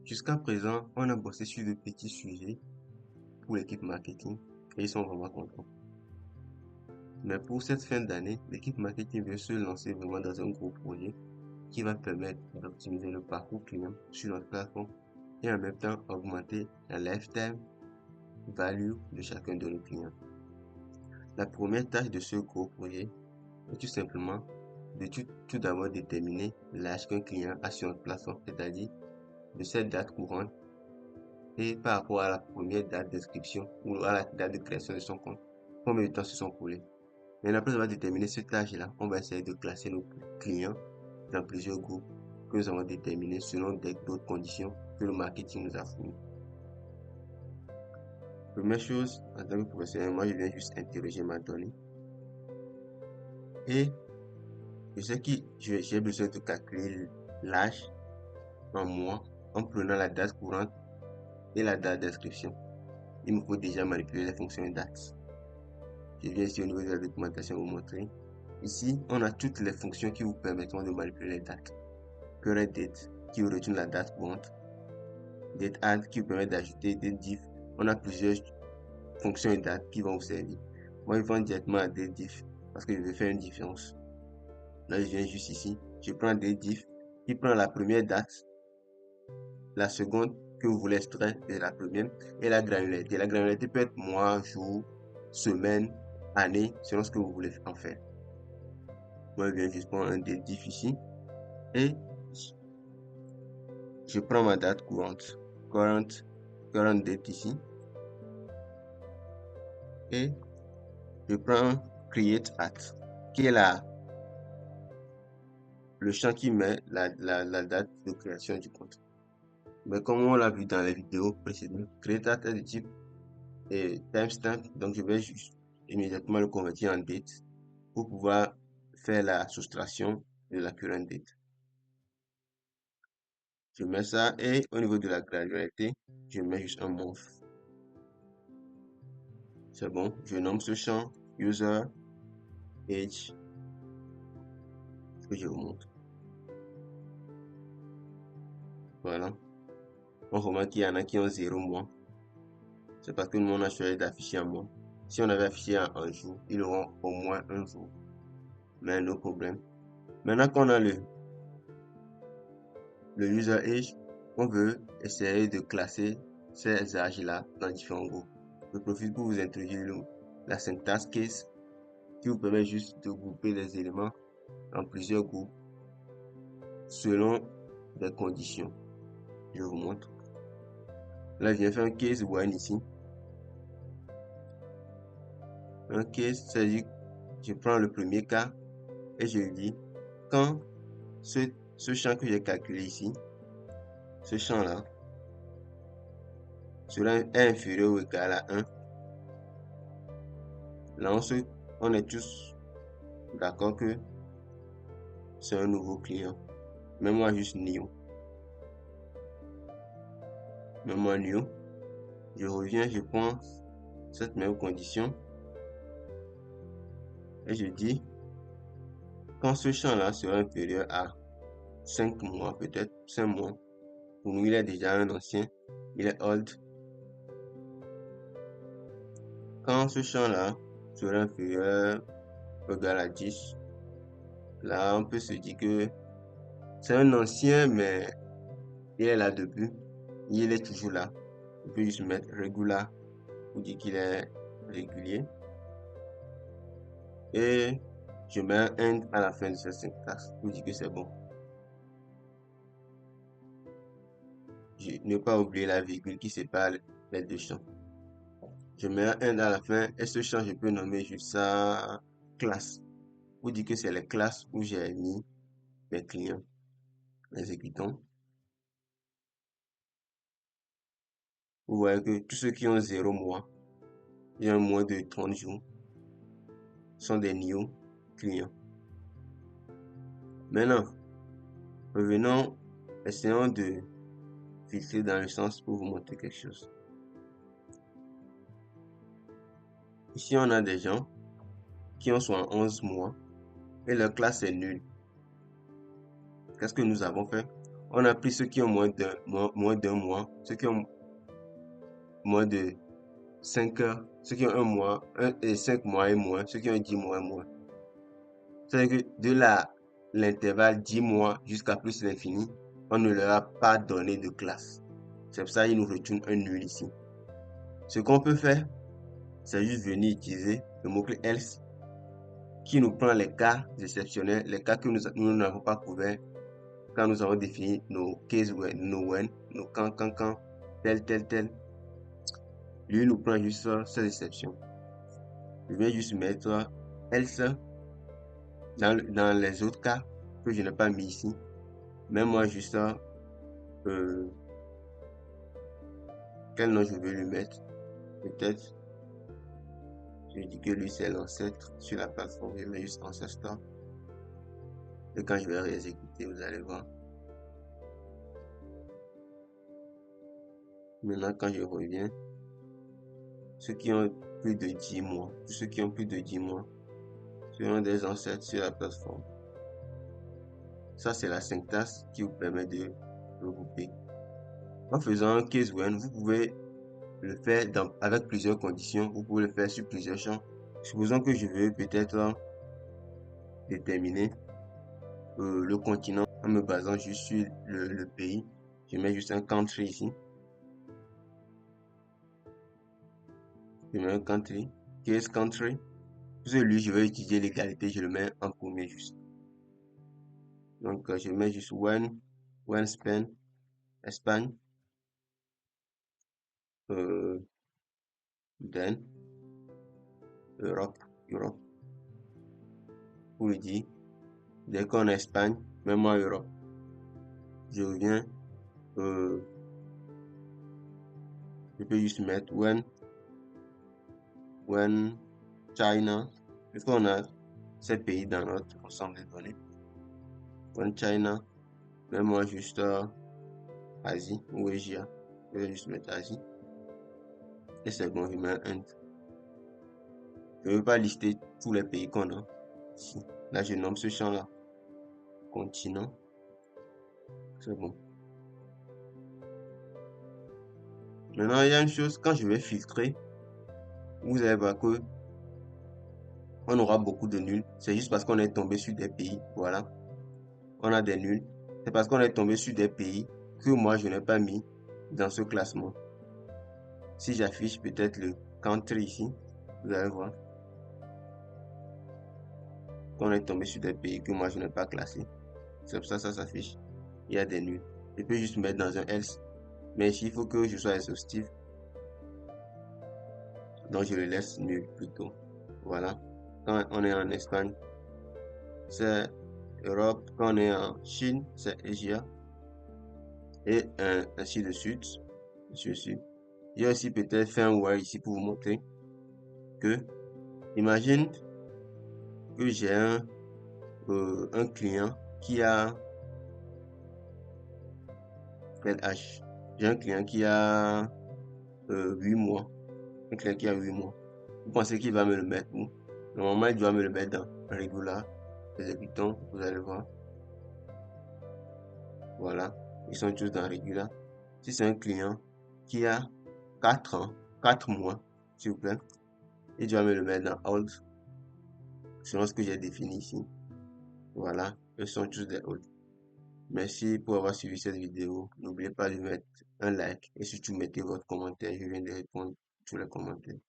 Jusqu'à présent, on a bossé sur de petits sujets pour l'équipe marketing et ils sont vraiment contents. Mais pour cette fin d'année, l'équipe marketing veut se lancer vraiment dans un gros projet qui va permettre d'optimiser le parcours client sur notre plateforme et en même temps augmenter la lifetime value de chacun de nos clients. La première tâche de ce gros projet est tout simplement de tout d'abord déterminer l'âge qu'un client a sur notre plateforme, c'est-à-dire de cette date courante et par rapport à la première date d'inscription ou à la date de création de son compte, combien de temps se sont coulés. Maintenant, après avoir déterminé cet âge-là, on va essayer de classer nos clients dans plusieurs groupes que nous avons déterminés selon d'autres conditions que le marketing nous a fournies. Première chose, en tant que professionnel, moi je viens juste interroger ma donnée et je sais que j'ai besoin de calculer l'âge en mois en prenant la date courante et la date d'inscription. Il me faut déjà manipuler les fonctions dates. Je viens ici au niveau de la documentation vous montrer. Ici, on a toutes les fonctions qui vous permettront de manipuler les dates. Current date qui vous retourne la date courante. Date add qui vous permet d'ajouter des diff. On a plusieurs fonctions et dates qui vont vous servir. Moi, je vais directement à date diff parce que je vais faire une différence. Là, je viens juste ici. Je prends date diff qui prend la première date, la seconde que vous voulez extraire de la première et la granularité. La granularité peut être mois, jour, semaine, année, selon ce que vous voulez en faire. Moi, je viens juste prendre un date diff ici et je prends ma date courante, current date ici et je prends create at qui est le champ qui met la date de création du compte. Mais comme on l'a vu dans les vidéos précédentes, create at est du type timestamp, donc je vais juste immédiatement le convertir en date pour pouvoir faire la soustraction de la current date. Je mets ça et au niveau de la granularité, je mets juste un month. C'est bon, je nomme ce champ user age que je vous montre. Voilà. On remarque qu'il y en a qui ont 0 mois. C'est parce que nous on a choisi d'afficher un mois. Si on avait affiché un jour, ils auront au moins un jour. Mais no problème. Maintenant qu'on a le user age, on veut essayer de classer ces âges-là dans différents groupes. Je profite pour vous introduire la syntaxe case qui vous permet juste de grouper les éléments en plusieurs groupes selon des conditions. Je vous montre. Là, je viens faire un case one ici. Un case, c'est-à-dire je prends le premier cas et je dis quand ce champ que j'ai calculé ici, ce champ-là, sera inférieur ou égal à 1. Là, on est tous d'accord que c'est un nouveau client. Mets-moi juste new. Mets-moi new. Je reviens, je prends cette même condition et je dis quand ce champ-là sera inférieur à 5 mois, peut-être 5 mois. Pour nous, il est déjà un ancien, il est old. Quand ce champ-là sera inférieur ou égal à 10, là, on peut se dire que c'est un ancien, mais il est là depuis. Il est toujours là. On peut juste mettre regular pour dire qu'il est régulier. Et je mets un end à la fin de cette syntaxe pour dire que c'est bon. Ne pas oublier la virgule qui sépare les deux champs. Je mets un end à la fin et ce champ, je peux nommer juste ça classe. Pour dire que c'est les classes où j'ai mis mes clients. Exécutons. Vous voyez que tous ceux qui ont 0 mois et un moins de 30 jours sont des new clients. Maintenant, revenons, essayons de filtrer dans le sens pour vous montrer quelque chose. Ici, on a des gens qui ont 11 mois et leur classe est nulle. Qu'est-ce que nous avons fait? On a pris ceux qui ont moins d'un mois, ceux qui ont moins de 5 heures, ceux qui ont un mois, et 5 mois et moins, ceux qui ont 10 mois et moins. C'est-à-dire que de l'intervalle 10 mois jusqu'à plus l'infini, on ne leur a pas donné de classe. C'est pour ça qu'ils nous retournent un nul ici. Ce qu'on peut faire, c'est juste venir utiliser le mot-clé else qui nous prend les cas exceptionnels, les cas que nous n'avons pas couverts quand nous avons défini nos case when, nos when, nos quand, tel. Lui nous prend juste ces exceptions. Je viens juste mettre else dans les autres cas que je n'ai pas mis ici. Mais moi juste quel nom je vais lui mettre. Peut-être je dis que lui c'est l'ancêtre sur la plateforme, je mets juste ancestor. Et quand je vais réexécuter, vous allez voir. Maintenant, quand je reviens, ceux qui ont plus de 10 mois, tous ceux qui ont plus de 10 mois, seront des ancêtres sur la plateforme. Ça, c'est la syntaxe qui vous permet de regrouper. En faisant un case when, vous pouvez le faire avec plusieurs conditions. Vous pouvez le faire sur plusieurs champs. Supposons que je veux peut-être déterminer le continent en me basant juste sur le pays. Je mets juste un country ici. Je mets un country. Case country. Lui, je vais utiliser l'égalité. Je le mets en premier juste. Donc, je mets juste when Spain, Espagne. Then Europe. Pour lui dire, dès qu'on a Espagne, même moi Europe, je reviens, je peux juste mettre when China, puisqu'on a ces pays dans notre ensemble de données. When China, même moi juste Asie ou Asia, je vais juste mettre Asie. Et c'est bon, je mets un Inde. Je ne veux pas lister tous les pays qu'on a ici. Là, je nomme ce champ-là. Continent. C'est bon. Maintenant, il y a une chose, quand je vais filtrer, vous allez voir que on aura beaucoup de nuls. C'est juste parce qu'on est tombé sur des pays. Voilà. On a des nuls. C'est parce qu'on est tombé sur des pays que moi, je n'ai pas mis dans ce classement. Si j'affiche peut-être le country ici, vous allez voir qu'on est tombé sur des pays que moi, je n'ai pas classé. C'est pour ça que ça s'affiche. Il y a des nuls. Je peux juste mettre dans un else. Mais ici, il faut que je sois exhaustif. Donc, je le laisse nul plutôt. Voilà. Quand on est en Espagne, c'est Europe. Quand on est en Chine, c'est Asia. Et ainsi de suite. J'ai aussi peut-être fait un while ici pour vous montrer que, imagine que j'ai un client qui a quel âge? J'ai un client qui a 8 mois. Un client qui a 8 mois. Vous pensez qu'il va me le mettre où? Normalement, il doit me le mettre dans Regular. Exécutons, vous allez voir. Voilà. Ils sont tous dans Regular. Si c'est un client qui a 4 ans, 4 mois, s'il vous plaît, il doit me le mettre dans Old, selon ce que j'ai défini ici. Voilà. Ils sont tous des Old. Merci pour avoir suivi cette vidéo. N'oubliez pas de mettre un like et surtout mettez votre commentaire. Je viens de répondre à tous les commentaires.